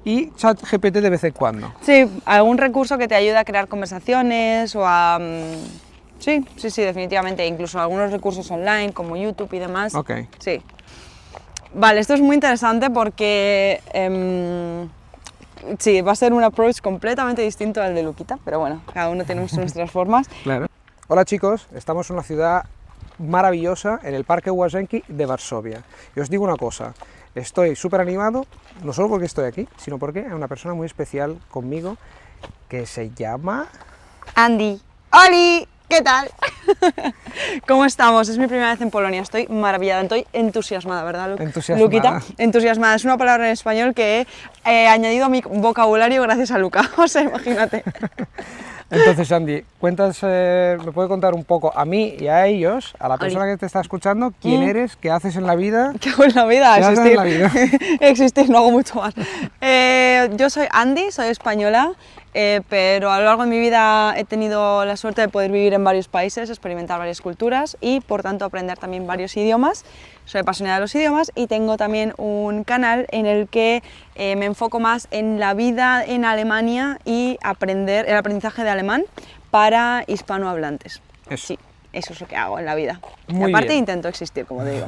y ChatGPT de vez en cuando. Sí, algún recurso que te ayude a crear conversaciones o a... Sí, definitivamente. Incluso algunos recursos online como YouTube y demás. Ok. Sí. Vale, esto es muy interesante porque... sí, va a ser un approach completamente distinto al de Luquita, pero bueno, cada uno tenemos nuestras formas. Claro. Hola chicos, estamos en una ciudad maravillosa, en el Parque Łazienki de Varsovia. Y os digo una cosa, estoy súper animado, no solo porque estoy aquí, sino porque hay una persona muy especial conmigo que se llama... Andy. ¡Holi! ¿Qué tal? ¿Cómo estamos? Es mi primera vez en Polonia, estoy maravillada, estoy entusiasmada, ¿verdad, Luquita? Entusiasmada, es una palabra en español que he añadido a mi vocabulario gracias a Luca, o sea, imagínate. Entonces, Andy, ¿me puede contar un poco a mí y a ellos, a la persona que te está escuchando, quién eres, qué haces en la vida? ¿Qué hago en la vida? ¿Qué haces en la vida? Existir, no hago mucho más. Yo soy Andy, soy española, pero a lo largo de mi vida he tenido la suerte de poder vivir en varios países, experimentar varias culturas y, por tanto, aprender también varios idiomas. Soy apasionada de los idiomas y tengo también un canal en el que me enfoco más en la vida en Alemania y el aprendizaje de alemán para hispanohablantes. Eso. Sí, eso es lo que hago en la vida. Muy y aparte bien. intento existir, como te digo.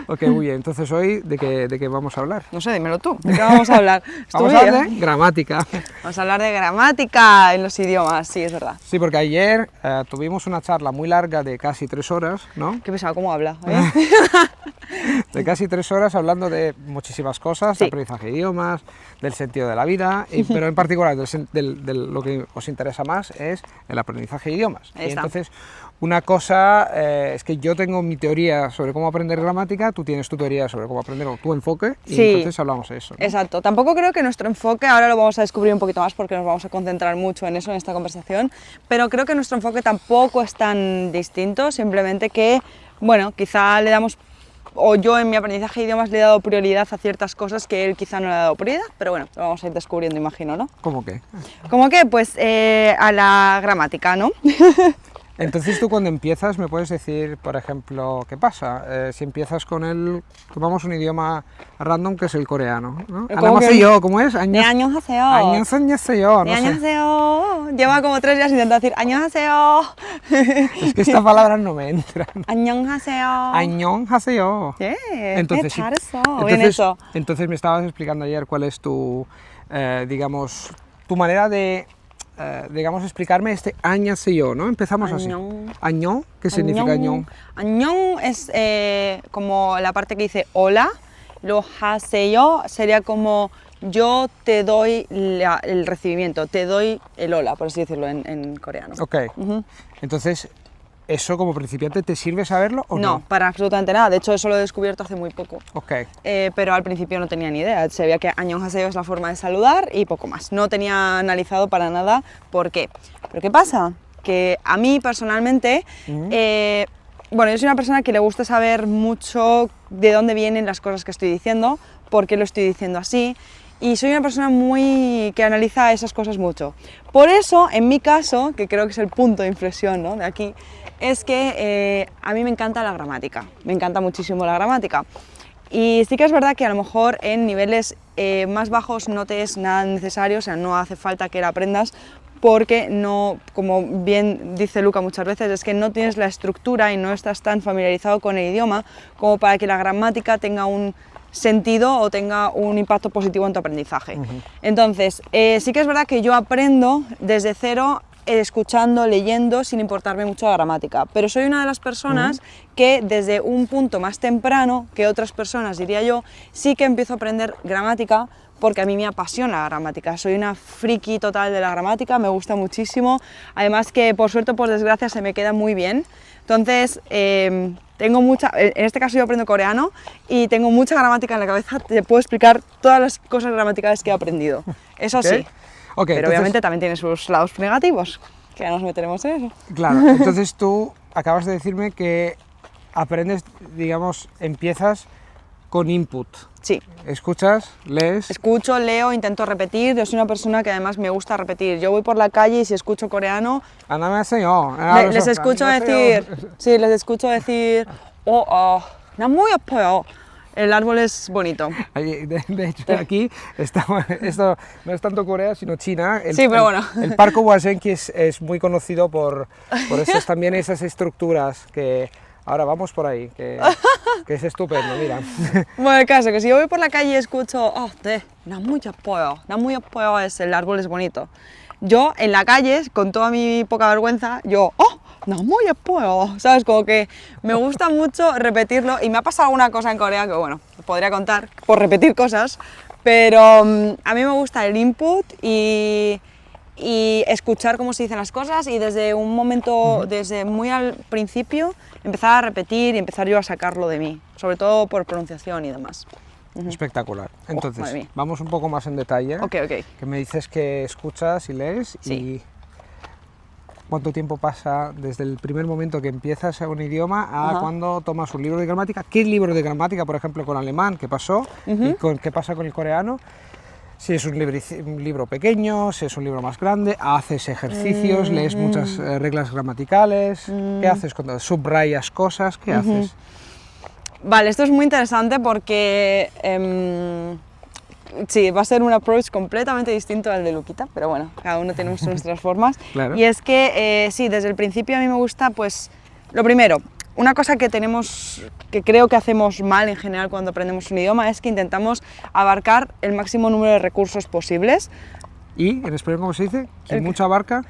Ok, muy bien. Entonces hoy, ¿de qué vamos a hablar? No sé, dímelo tú, ¿de qué vamos a hablar? Vamos a hablar de gramática. Vamos a hablar de gramática en los idiomas, sí, es verdad. Sí, porque ayer tuvimos una charla muy larga de casi 3 horas, ¿no? Qué pesado, ¿cómo habla? De casi 3 horas hablando de muchísimas cosas, Sí. de aprendizaje de idiomas, del sentido de la vida, pero en particular lo que os interesa más es el aprendizaje de idiomas. Ahí Y está. entonces, una cosa es que yo tengo mi teoría sobre cómo aprender gramática, tú tienes tu teoría sobre cómo aprender, o tu enfoque, y Sí. entonces hablamos de eso, ¿no? Exacto, tampoco creo que nuestro enfoque, ahora lo vamos a descubrir un poquito más porque nos vamos a concentrar mucho en eso en esta conversación, pero creo que nuestro enfoque tampoco es tan distinto, simplemente que, bueno, quizá le damos, o yo en mi aprendizaje de idiomas le he dado prioridad a ciertas cosas que él quizá no le ha dado prioridad, pero bueno, lo vamos a ir descubriendo, imagino, ¿no? ¿Cómo qué? ¿Cómo que? Pues a la gramática, ¿no? Entonces tú cuando empiezas me puedes decir, por ejemplo, ¿qué pasa? Si empiezas tomamos un idioma random que es el coreano, ¿no? ¿Cómo es? 안녕하세요. 안녕하세요, no sé. 안녕하세요. Lleva como 3 días intentando decir 안녕하세요. Es que estas palabras no me entran. 안녕하세요. 안녕하세요. Entonces, sí. Bien eso. Entonces me estabas explicando ayer cuál es tu manera de, explicarme este 안녕하세요, ¿no? Empezamos así. 안녕, ¿qué significa 안녕? 안녕 es como la parte que dice hola. Lo haseyo sería como yo te doy el recibimiento, te doy el hola, por así decirlo en coreano. Ok. Entonces, ¿eso como principiante te sirve saberlo o no? No, para absolutamente nada. De hecho, eso lo he descubierto hace muy poco. Ok. Pero al principio no tenía ni idea. Sabía que 안녕하세요 es la forma de saludar y poco más. No tenía analizado para nada por qué. ¿Pero qué pasa? Que a mí personalmente, bueno, yo soy una persona que le gusta saber mucho de dónde vienen las cosas que estoy diciendo, por qué lo estoy diciendo así. Y soy una persona que analiza esas cosas mucho. Por eso, en mi caso, que creo que es el punto de inflexión, ¿no?, de aquí, es que a mí me encanta la gramática, me encanta muchísimo la gramática. Y sí que es verdad que a lo mejor en niveles más bajos no te es nada necesario, o sea, no hace falta que la aprendas, porque no, como bien dice Luca muchas veces, es que no tienes la estructura y no estás tan familiarizado con el idioma como para que la gramática tenga un sentido o tenga un impacto positivo en tu aprendizaje. Entonces, sí que es verdad que yo aprendo desde cero, escuchando, leyendo, sin importarme mucho la gramática, pero soy una de las personas que desde un punto más temprano que otras personas, diría yo, sí que empiezo a aprender gramática porque a mí me apasiona la gramática, soy una friki total de la gramática, me gusta muchísimo, además que por suerte o por desgracia se me queda muy bien. Entonces, tengo en este caso yo aprendo coreano y tengo mucha gramática en la cabeza, te puedo explicar todas las cosas gramaticales que he aprendido, eso sí. Okay, pero entonces, obviamente también tiene sus lados negativos, que ya nos meteremos en eso. Claro, entonces tú acabas de decirme que aprendes, digamos, empiezas con input. Sí. ¿Escuchas? ¿Lees? Escucho, leo, intento repetir. Yo soy una persona que además me gusta repetir. Yo voy por la calle y si escucho coreano, les escucho decir, sí, les escucho decir, 나 muy apoyo. el árbol es bonito. De hecho, aquí, esto no es tanto Corea, sino China. Sí, pero bueno. El Parque Hwasenki es muy conocido por también esas estructuras que... Ahora vamos por ahí, que es estupendo, mira. Bueno, el caso, que si yo voy por la calle y escucho, oh, Namuya Poyo es el árbol es bonito. Yo, en la calle, con toda mi poca vergüenza, yo, oh, Namuya Poyo, ¿sabes? Como que me gusta mucho repetirlo, y me ha pasado alguna cosa en Corea que, bueno, podría contar por repetir cosas, pero a mí me gusta el input y escuchar cómo se dicen las cosas, y desde un momento, desde muy al principio, empezar a repetir y empezar yo a sacarlo de mí, sobre todo por pronunciación y demás. Espectacular. Entonces, madre mía. vamos un poco más en detalle. Ok. Que me dices que escuchas y lees, Sí. y cuánto tiempo pasa desde el primer momento que empiezas un idioma a cuando tomas un libro de gramática. ¿Qué libro de gramática, por ejemplo, con alemán, qué pasó? ¿Y qué pasa con el coreano? Si es un libro pequeño, si es un libro más grande, haces ejercicios, lees muchas reglas gramaticales, ¿qué haces cuando subrayas cosas? ¿Qué haces? Vale, esto es muy interesante porque sí, va a ser un approach completamente distinto al de Luquita, pero bueno, cada uno tenemos nuestras formas. Claro. Y es que sí, desde el principio a mí me gusta, pues, lo primero, una cosa que creo que hacemos mal en general cuando aprendemos un idioma es que intentamos abarcar el máximo número de recursos posibles. ¿Y en español cómo se dice? ¿Quien mucho abarca,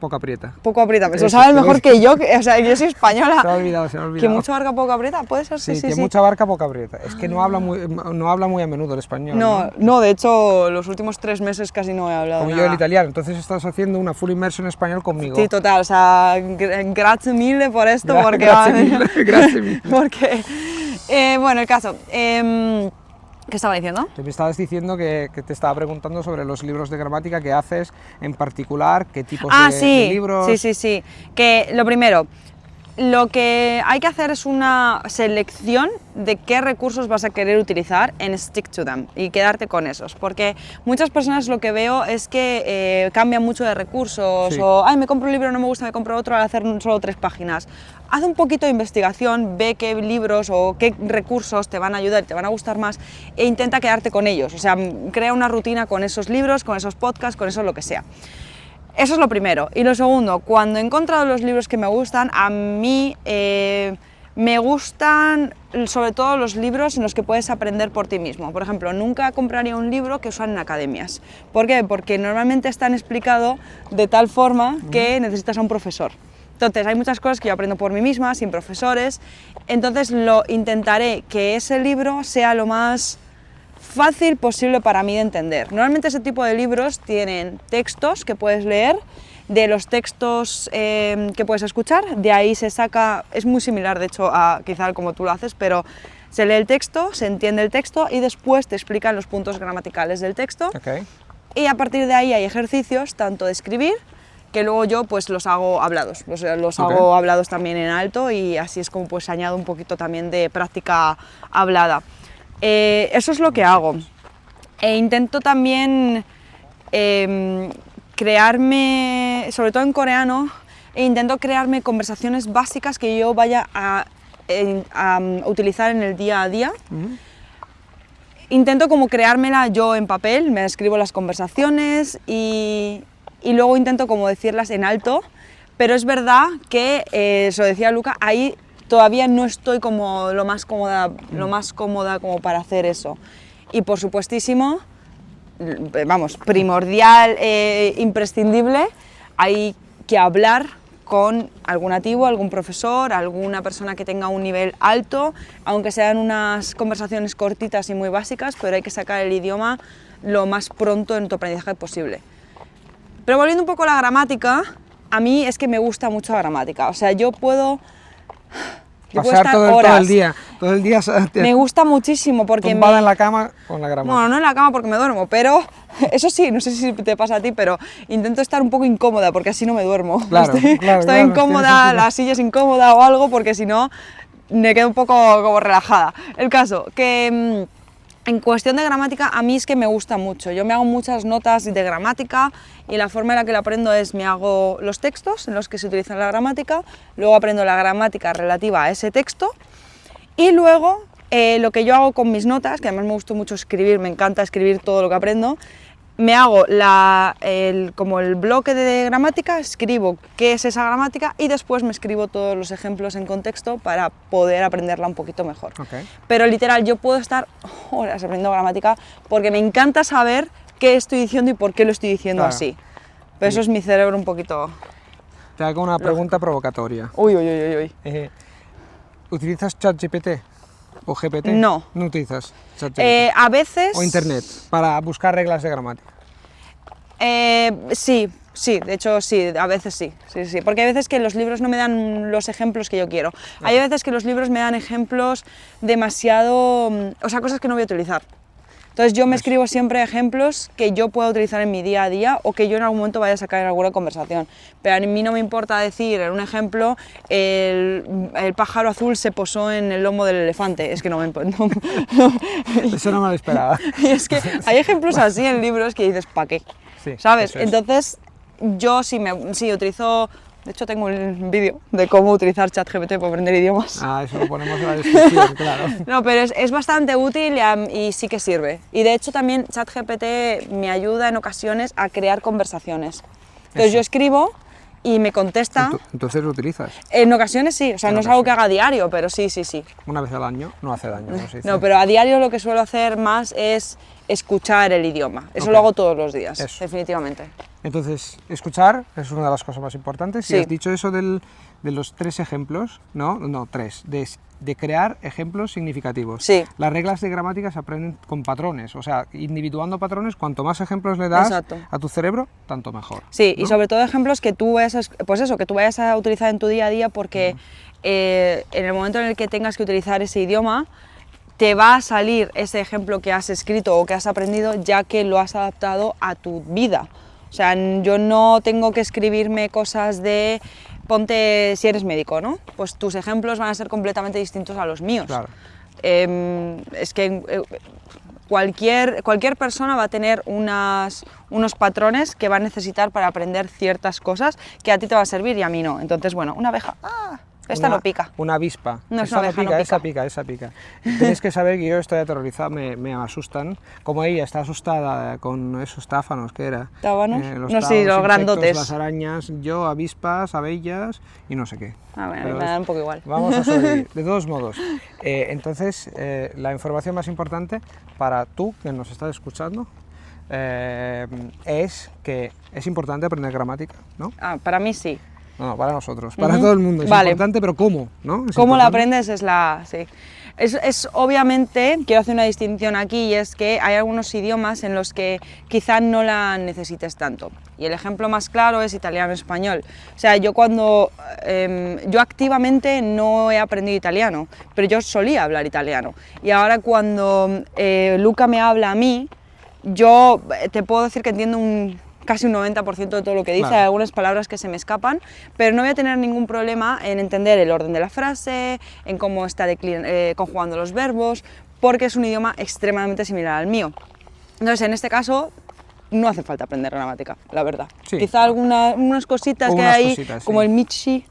poco aprieta? Poco aprieta, pero Eso, lo sabes mejor que yo, o sea, yo soy española. Se me ha olvidado. ¿Que mucho abarca, poco aprieta? ¿Puede ser? Sí, que mucho abarca, poco aprieta. Es que no habla muy a menudo el español. No, de hecho, los últimos 3 meses casi no he hablado Como nada. yo el italiano, entonces estás haciendo una full immersion en español conmigo. Sí, total, o sea, grazie mille por esto, porque... Grazie mille. Porque, bueno, el caso, ¿qué estaba diciendo? Te me estabas diciendo que te estaba preguntando sobre los libros de gramática que haces, en particular, qué tipos de libros... Sí, que lo primero, lo que hay que hacer es una selección de qué recursos vas a querer utilizar en stick to them y quedarte con esos, porque muchas personas lo que veo es que cambian mucho de recursos, Sí. o ay, me compro un libro, no me gusta, me compro otro al hacer solo 3 páginas. Haz un poquito de investigación, ve qué libros o qué recursos te van a ayudar, te van a gustar más, e intenta quedarte con ellos, o sea, crea una rutina con esos libros, con esos podcasts, con eso lo que sea. Eso es lo primero. Y lo segundo, cuando he encontrado los libros que me gustan, a mí me gustan sobre todo los libros en los que puedes aprender por ti mismo. Por ejemplo, nunca compraría un libro que usan en academias. ¿Por qué? Porque normalmente están explicados de tal forma que necesitas a un profesor. Entonces, hay muchas cosas que yo aprendo por mí misma, sin profesores. Entonces, intentaré que ese libro sea lo más fácil posible para mí de entender. Normalmente ese tipo de libros tienen textos que puedes leer, de los textos que puedes escuchar, de ahí se saca, es muy similar de hecho a quizá como tú lo haces, pero se lee el texto, se entiende el texto y después te explican los puntos gramaticales del texto. Okay. Y a partir de ahí hay ejercicios tanto de escribir, que luego yo pues los hago hablados, los hago hablados también en alto, y así es como pues añado un poquito también de práctica hablada. Eso es lo que hago. E intento también crearme, sobre todo en coreano, intento crearme conversaciones básicas que yo vaya a utilizar en el día a día. Intento como creármela yo en papel, me escribo las conversaciones y luego intento como decirlas en alto, pero es verdad que, eso decía Luca, ahí todavía no estoy como lo más cómoda como para hacer eso. Y por supuestísimo, vamos, primordial, imprescindible, hay que hablar con algún nativo, algún profesor, alguna persona que tenga un nivel alto, aunque sean unas conversaciones cortitas y muy básicas, pero hay que sacar el idioma lo más pronto en tu aprendizaje posible. Pero volviendo un poco a la gramática, a mí es que me gusta mucho la gramática, o sea, yo puedo Pasar todo el día me gusta muchísimo porque tumbada en la cama con la gramática. Bueno, no en la cama porque me duermo, pero eso sí, no sé si te pasa a ti, pero intento estar un poco incómoda porque así no me duermo. Claro, estoy incómoda, la silla es incómoda o algo, porque si no me quedo un poco como relajada. El caso, que en cuestión de gramática, a mí es que me gusta mucho. Yo me hago muchas notas de gramática y la forma en la que lo aprendo es, me hago los textos en los que se utiliza la gramática, luego aprendo la gramática relativa a ese texto y luego lo que yo hago con mis notas, que además me gusta mucho escribir, me encanta escribir todo lo que aprendo, me hago como el bloque de gramática, escribo qué es esa gramática y después me escribo todos los ejemplos en contexto para poder aprenderla un poquito mejor. Okay. Pero literal, yo puedo estar horas aprendiendo gramática porque me encanta saber qué estoy diciendo y por qué lo estoy diciendo así. Pero eso es mi cerebro un poquito... Te hago una pregunta provocatoria. Uy, uy, uy, uy. ¿Utilizas ChatGPT o GPT? No. No utilizas ChatGPT. A veces... O Internet, para buscar reglas de gramática. Sí, de hecho sí, a veces sí, porque hay veces que los libros no me dan los ejemplos que yo quiero. Hay veces que los libros me dan ejemplos demasiado, o sea, cosas que no voy a utilizar. Entonces yo me escribo siempre ejemplos que yo pueda utilizar en mi día a día o que yo en algún momento vaya a sacar en alguna conversación. Pero a mí no me importa decir en un ejemplo, el pájaro azul se posó en el lomo del elefante, es que no me importa. Eso no me lo esperaba. Y es que hay ejemplos así en libros que dices, ¿para qué? Sí, ¿sabes? eso es. Entonces, yo sí utilizo, de hecho tengo un vídeo de cómo utilizar ChatGPT para aprender idiomas. Ah, eso lo ponemos en la descripción, claro. No, pero es bastante útil y sí que sirve. Y de hecho también ChatGPT me ayuda en ocasiones a crear conversaciones. Entonces yo escribo y me contesta. Entonces lo utilizas. En ocasiones sí, o sea, no es algo que haga a diario, pero sí. Una vez al año no hace daño, ¿no? Se dice. No, pero a diario lo que suelo hacer más es escuchar el idioma. Eso lo hago todos los días, definitivamente. Entonces, escuchar es una de las cosas más importantes. Sí. Y has dicho eso de los 3 ejemplos, no, 3, de crear ejemplos significativos. Sí. Las reglas de gramática se aprenden con patrones, o sea, individuando patrones, cuanto más ejemplos le das a tu cerebro, tanto mejor. Sí, ¿no? y sobre todo ejemplos que tú vayas a utilizar en tu día a día porque en el momento en el que tengas que utilizar ese idioma, te va a salir ese ejemplo que has escrito o que has aprendido ya que lo has adaptado a tu vida. O sea, yo no tengo que escribirme cosas de, ponte si eres médico, ¿no? Pues tus ejemplos van a ser completamente distintos a los míos. Claro. Es que cualquier persona va a tener unos patrones que va a necesitar para aprender ciertas cosas que a ti te va a servir y a mí no. Entonces, bueno, una abeja... Esta no pica. Una avispa. No, esa no pica, no pica. Esa pica. Tenéis que saber que yo estoy aterrorizado, me asustan. Como ella está asustada con esos táfanos, ¿qué era? ¿Tábanos? Los No, sí, los grandotes. Las arañas, yo, avispas, abellas y no sé qué. Bueno, me da un poco igual. Vamos a sobrevivir, de todos modos. Entonces, la información más importante para tú, que nos estás escuchando, es que es importante aprender gramática, ¿no? Para mí sí. No, para nosotros, para todo el mundo es importante, pero ¿cómo? ¿No? ¿Cómo la aprendes? Sí. Es obviamente, quiero hacer una distinción aquí, y es que hay algunos idiomas en los que quizá no la necesites tanto. Y el ejemplo más claro es italiano-español. O sea, yo yo activamente no he aprendido italiano, pero yo solía hablar italiano. Y ahora cuando Luca me habla a mí, yo te puedo decir que entiendo casi un 90% de todo lo que dice, hay algunas palabras que se me escapan, pero no voy a tener ningún problema en entender el orden de la frase, en cómo está conjugando los verbos, porque es un idioma extremadamente similar al mío. Entonces, en este caso, no hace falta aprender gramática, la verdad. Sí. Quizá unas cositas que hay ahí, como el michi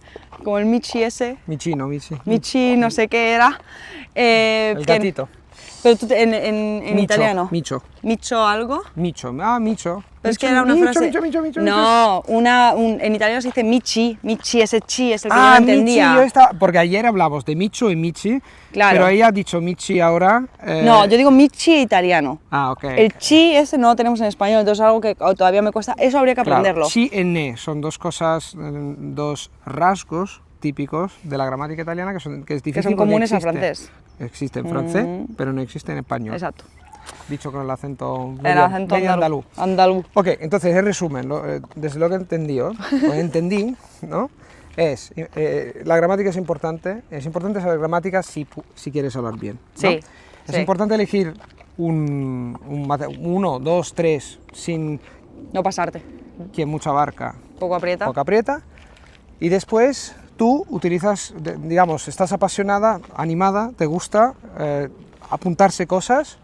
ese. Michi, no michi. Michi, no sé qué era. El gatito. Pero tú en Micho, italiano. Micho. ¿Micho algo? Micho. Pero es que era una frase... Micho. No, en italiano se dice michi, ese chi es el que yo no entendía. Michi, porque ayer hablamos de Micho y Michi, claro. Pero ella ha dicho Michi ahora... No, yo digo michi italiano. Ok. El chi ese no lo tenemos en español, entonces es algo que todavía me cuesta, eso habría que aprenderlo. Chi y ne son dos cosas, dos rasgos típicos de la gramática italiana que es difícil. Que son comunes a francés. Existe en francés, pero no existe en español. Exacto. Dicho con el acento andaluz. Ok, entonces en resumen, desde lo que entendí, ¿no? La gramática es importante saber gramática si quieres hablar bien, ¿no? Sí. Es importante elegir uno, dos, tres, sin... No pasarte. Quien mucho abarca, poco aprieta, y después tú utilizas, digamos, estás apasionada, animada, te gusta apuntarse cosas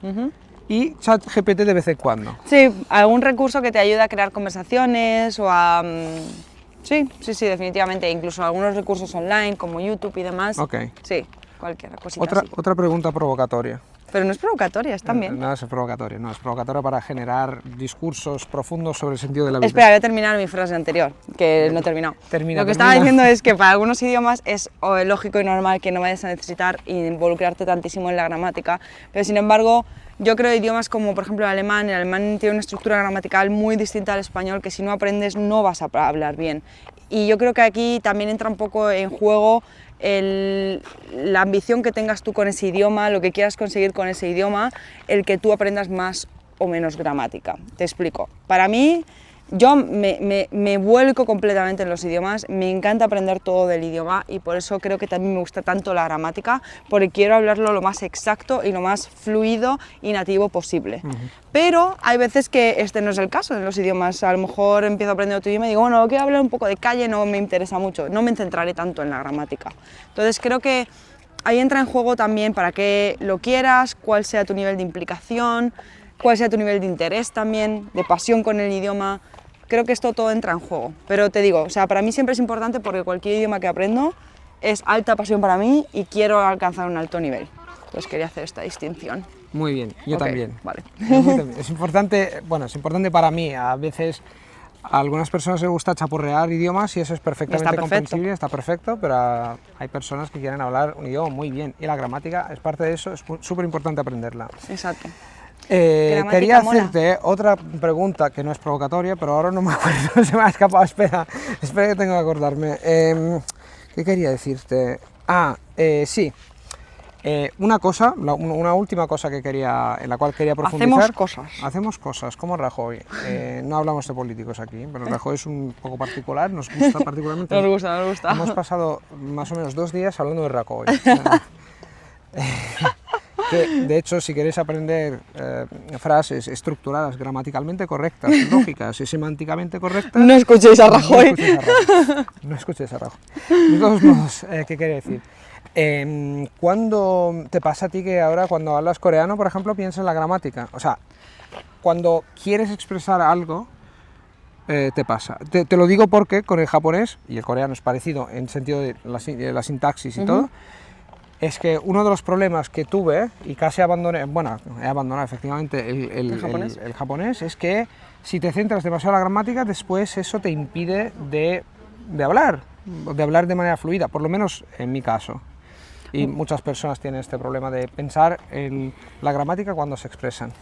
y ChatGPT de vez en cuando. Sí, algún recurso que te ayude a crear conversaciones o a... Sí, definitivamente, incluso algunos recursos online como YouTube y demás. Ok. Sí. cualquier cosita así. Otra pregunta provocatoria. Pero no es provocatoria, es también. No es provocatoria, no, es provocatoria para generar discursos profundos sobre el sentido de la vida. Espera, voy a terminar mi frase anterior, que no he terminado. Termina, Lo que estaba diciendo es que para algunos idiomas es lógico y normal que no vayas a necesitar involucrarte tantísimo en la gramática, pero sin embargo, yo creo que idiomas como por ejemplo el alemán tiene una estructura gramatical muy distinta al español que si no aprendes no vas a hablar bien. Y yo creo que aquí también entra un poco en juego la ambición que tengas tú con ese idioma, lo que quieras conseguir con ese idioma, el que tú aprendas más o menos gramática. Te explico. Para mí, yo me vuelco completamente en los idiomas, me encanta aprender todo del idioma y por eso creo que también me gusta tanto la gramática, porque quiero hablarlo lo más exacto y lo más fluido y nativo posible. Pero hay veces que este no es el caso en los idiomas, a lo mejor empiezo a aprender otro idioma y digo, bueno, quiero hablar un poco de calle, no me interesa mucho, no me centraré tanto en la gramática. Entonces creo que ahí entra en juego también para que lo quieras, cuál sea tu nivel de implicación, cuál sea tu nivel de interés también, de pasión con el idioma. Creo que esto todo entra en juego, pero te digo, o sea, para mí siempre es importante porque cualquier idioma que aprendo es alta pasión para mí y quiero alcanzar un alto nivel. Entonces quería hacer esta distinción. Muy bien, yo también. Vale. Es importante, bueno, es importante para mí. A veces a algunas personas les gusta chapurrear idiomas y eso es perfectamente comprensible, está perfecto, pero hay personas que quieren hablar un idioma muy bien y la gramática es parte de eso, es súper importante aprenderla. Exacto. Quería hacerte otra pregunta que no es provocatoria, pero ahora no me acuerdo, se me ha escapado, espera que tengo que acordarme. ¿Qué quería decirte? Sí, una última cosa en la cual quería profundizar. Hacemos cosas, como Rajoy. No hablamos de políticos aquí, pero Rajoy es un poco particular, nos gusta particularmente. Nos gusta. Hemos pasado más o menos 2 días hablando de Rajoy. Que, de hecho, si queréis aprender frases estructuradas, gramaticalmente correctas, lógicas y semánticamente correctas... No escuchéis a Rajoy. No escuchéis a Rajoy. De todos modos, ¿qué quería decir? ¿Cuándo te pasa a ti que ahora cuando hablas coreano, por ejemplo, piensas en la gramática? O sea, cuando quieres expresar algo, te pasa. Te lo digo porque con el japonés, y el coreano es parecido en sentido de la sintaxis y todo, es que uno de los problemas que tuve y casi abandoné, bueno, he abandonado efectivamente el japonés, es que si te centras demasiado en la gramática, después eso te impide de hablar de manera fluida, por lo menos en mi caso. Y muchas personas tienen este problema de pensar en la gramática cuando se expresan.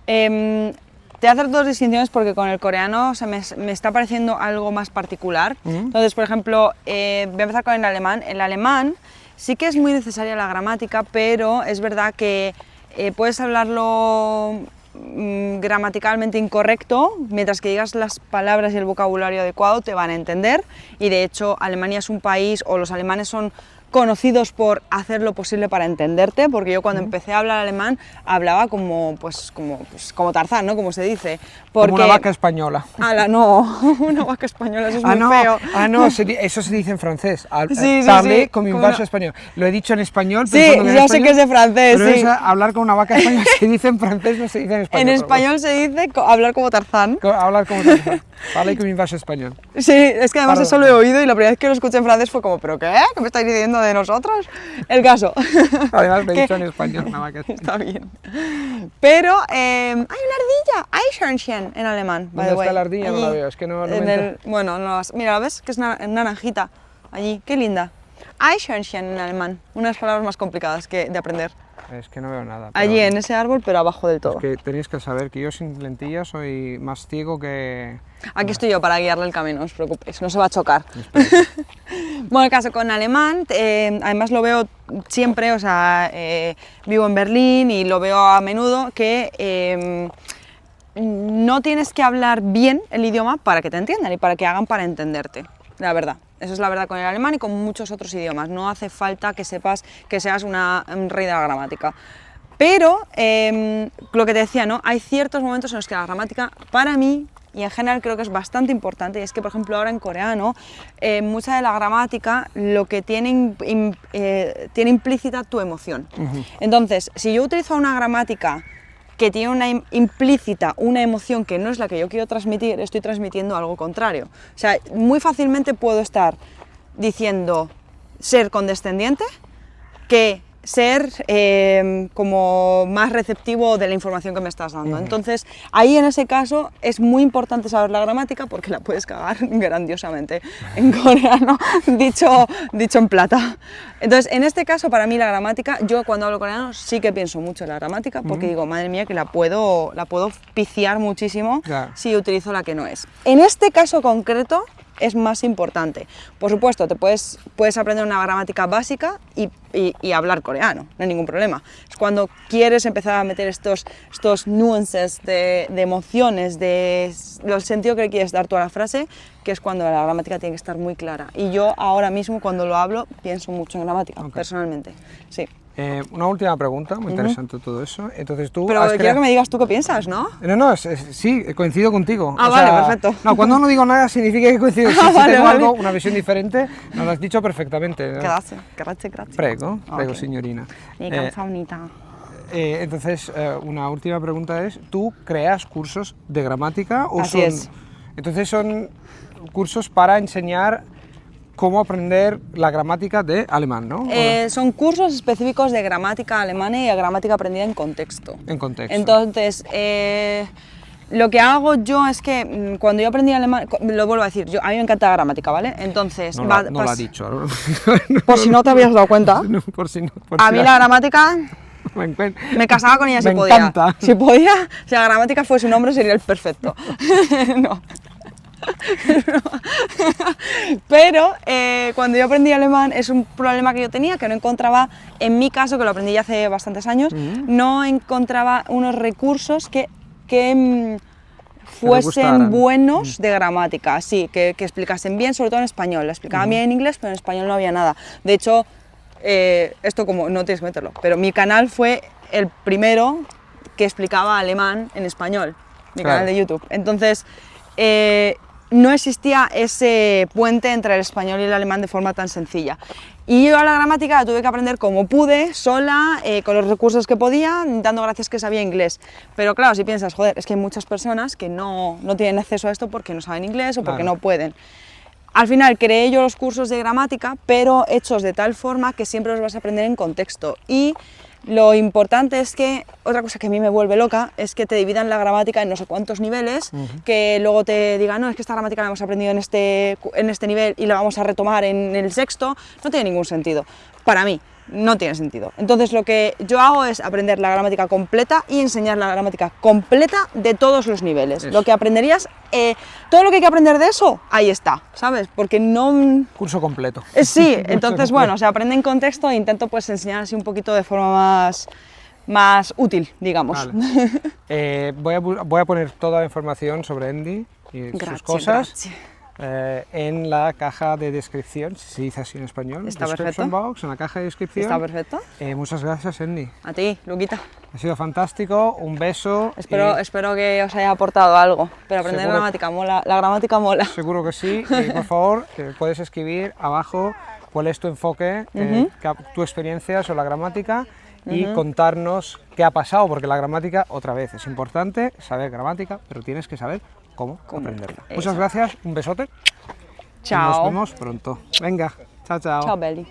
Te voy a hacer 2 distinciones porque con el coreano me está pareciendo algo más particular. Entonces, por ejemplo, voy a empezar con el alemán. El alemán sí que es muy necesaria la gramática, pero es verdad que puedes hablarlo gramaticalmente incorrecto, mientras que digas las palabras y el vocabulario adecuado te van a entender, y de hecho Alemania es un país, o los alemanes son conocidos por hacer lo posible para entenderte, porque yo cuando empecé a hablar alemán hablaba como Tarzán, ¿no? Como se dice. Porque... Como una vaca española. No, una vaca española, eso es muy feo. No, eso se dice en francés. Sí, Parler comme un vache español. Lo he dicho en español, sí, yo sé que es de francés, pero sí. Hablar con una vaca española se dice en francés, no se dice en español. En español se dice hablar como Tarzán. Hablar como Tarzán. Parler comme un vache español. Sí, es que además eso lo he oído y la primera vez que lo escuché en francés fue como, ¿pero qué? ¿Qué me estáis diciendo de nosotros? El caso. Además me he dicho en español, una vaca española. Está bien. Pero hay una ardilla, Eichhörnchen en alemán. ¿Dónde está la ardilla? Allí, no la veo, es que no bueno, mira, ¿ves? Que es una naranjita allí, qué linda. Eichhörnchen en alemán, unas palabras más complicadas de aprender. Es que no veo nada. Allí en ese árbol, pero abajo del todo. Es que tenéis que saber que yo sin lentillas soy más ciego que... Aquí estoy yo para guiarle el camino, no os preocupéis, no se va a chocar. Bueno, el caso con alemán, además lo veo siempre, o sea, vivo en Berlín y lo veo a menudo, que no tienes que hablar bien el idioma para que te entiendan y para que hagan para entenderte, la verdad. Eso es la verdad con el alemán y con muchos otros idiomas. No hace falta que seas un rey de la gramática. Pero, lo que te decía, ¿no? Hay ciertos momentos en los que la gramática, para mí, y en general creo que es bastante importante, y es que, por ejemplo, ahora en coreano, mucha de la gramática lo que tiene implícita tu emoción. Entonces, si yo utilizo una gramática que tiene implícita una emoción que no es la que yo quiero transmitir, estoy transmitiendo algo contrario. O sea, muy fácilmente puedo estar diciendo ser condescendiente, que ser como más receptivo de la información que me estás dando. Entonces, ahí en ese caso es muy importante saber la gramática porque la puedes cagar grandiosamente en coreano, dicho en plata. Entonces, en este caso, para mí la gramática, yo cuando hablo coreano sí que pienso mucho en la gramática porque digo, madre mía, que la puedo piciar muchísimo si utilizo la que no es. En este caso concreto, es más importante. Por supuesto, puedes aprender una gramática básica y hablar coreano, no hay ningún problema. Es cuando quieres empezar a meter estos nuances de emociones, de el sentido que le quieres dar tú a la frase, que es cuando la gramática tiene que estar muy clara. Y yo ahora mismo, cuando lo hablo, pienso mucho en gramática, personalmente. Sí. Una última pregunta, muy interesante todo eso. Entonces tú Pero quiero que me digas tú qué piensas, ¿no? No, sí, coincido contigo. Vale, perfecto. No, cuando no digo nada significa que coincido. Si Vale, tengo vale. algo, una visión diferente, nos lo has dicho perfectamente. Grazie. Prego, Ok. signorina. 네, 감사합니다. Entonces, una última pregunta es, ¿tú creas cursos de gramática o Así es. Entonces son cursos para enseñar cómo aprender la gramática de alemán, ¿no? Son cursos específicos de gramática alemana y de gramática aprendida en contexto. En contexto. Entonces, lo que hago yo es que cuando yo aprendí alemán, lo vuelvo a decir, a mí me encanta la gramática, ¿vale? Entonces, No lo ha dicho. por si no te habías dado cuenta, No, por si a mí la gramática, me casaba con ella si Me podía. encanta. Si podía, si la gramática fuese un hombre sería el perfecto. No. Pero cuando yo aprendí alemán es un problema que yo tenía, que no encontraba, en mi caso, que lo aprendí ya hace bastantes años, no encontraba unos recursos que fuesen gustaran. buenos de gramática, sí, que explicasen bien, sobre todo en español. La explicaban bien en inglés, pero en español no había nada. De hecho, esto como no tienes que meterlo, pero mi canal fue el primero que explicaba alemán en español, mi canal de YouTube. Entonces, no existía ese puente entre el español y el alemán de forma tan sencilla. Y yo a la gramática la tuve que aprender como pude, sola, con los recursos que podía, dando gracias que sabía inglés. Pero claro, si piensas, joder, es que hay muchas personas que no tienen acceso a esto porque no saben inglés o porque no pueden. Al final creé yo los cursos de gramática, pero hechos de tal forma que siempre los vas a aprender en contexto. Y lo importante es que, otra cosa que a mí me vuelve loca, es que te dividan la gramática en no sé cuántos niveles, que luego te digan, no, es que esta gramática la hemos aprendido en este nivel y la vamos a retomar en el sexto. No tiene ningún sentido. Para mí, no tiene sentido. Entonces lo que yo hago es aprender la gramática completa y enseñar la gramática completa de todos los niveles. Lo que aprenderías, todo lo que hay que aprender de eso, ahí está, ¿sabes? Porque no... Curso completo. Sí, entonces bueno, se aprende en contexto e intento pues enseñar así un poquito de forma más útil, digamos. Vale. Voy a poner toda la información sobre Andy y sus cosas. Grazie. En la caja de descripción, si se dice así en español, Está description perfecto. box, en la caja de descripción. ¿Está perfecto? Muchas gracias, Andy. A ti, Luquita. Ha sido fantástico, un beso. Espero que os haya aportado algo, pero aprender Seguro. gramática mola, la gramática mola. Seguro que sí. Y por favor, puedes escribir abajo cuál es tu enfoque, tu experiencia sobre la gramática y contarnos qué ha pasado, porque la gramática, otra vez, es importante saber gramática, pero tienes que saber cómo aprenderla. Eso. Muchas gracias, un besote. Chao. Nos vemos pronto. Venga, chao, chao. Ciao belli.